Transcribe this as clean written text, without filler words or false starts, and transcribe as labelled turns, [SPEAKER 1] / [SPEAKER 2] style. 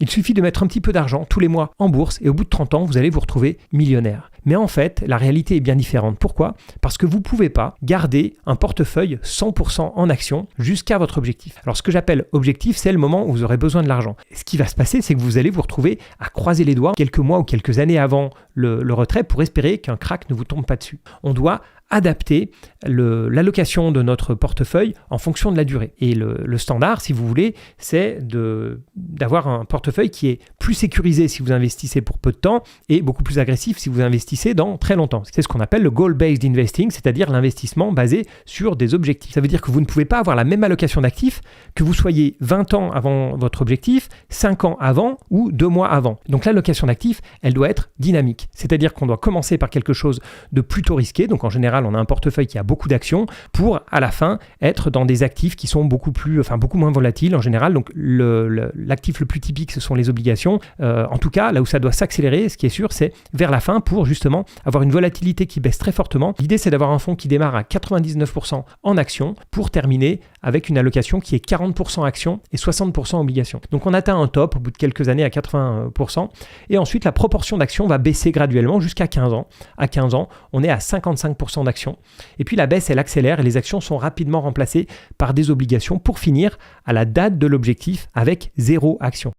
[SPEAKER 1] Il suffit de mettre un petit peu d'argent tous les mois en bourse et au bout de 30 ans, vous allez vous retrouver millionnaire. Mais en fait, la réalité est bien différente. Pourquoi ? Parce que vous ne pouvez pas garder un portefeuille 100% en actions jusqu'à votre objectif. Alors ce que j'appelle objectif, c'est le moment où vous aurez besoin de l'argent. Ce qui va se passer, c'est que vous allez vous retrouver à croiser les doigts quelques mois ou quelques années avant le retrait pour espérer qu'un crack ne vous tombe pas dessus. On doit adapter l'allocation de notre portefeuille en fonction de la durée. Et le standard, si vous voulez, c'est d'avoir un portefeuille qui est plus sécurisé si vous investissez pour peu de temps et beaucoup plus agressif si vous investissez dans très longtemps. C'est ce qu'on appelle le goal-based investing, c'est-à-dire l'investissement basé sur des objectifs. Ça veut dire que vous ne pouvez pas avoir la même allocation d'actifs que vous soyez 20 ans avant votre objectif, 5 ans avant ou 2 mois avant. Donc l'allocation d'actifs, elle doit être dynamique. C'est-à-dire qu'on doit commencer par quelque chose de plutôt risqué. Donc en général, on a un portefeuille qui a beaucoup d'actions pour, à la fin, être dans des actifs qui sont beaucoup moins volatiles en général. Donc l'actif le plus typique, ce sont les obligations. En tout cas, là où ça doit s'accélérer, ce qui est sûr, c'est vers la fin pour justement avoir une volatilité qui baisse très fortement. L'idée, c'est d'avoir un fonds qui démarre à 99% en actions pour terminer avec une allocation qui est 40% actions et 60% obligations. Donc on atteint un top au bout de quelques années à 80% et ensuite la proportion d'actions va baisser graduellement jusqu'à 15 ans. À 15 ans, on est à 55% d'actions. Et puis la baisse, elle accélère et les actions sont rapidement remplacées par des obligations pour finir à la date de l'objectif avec 0 action.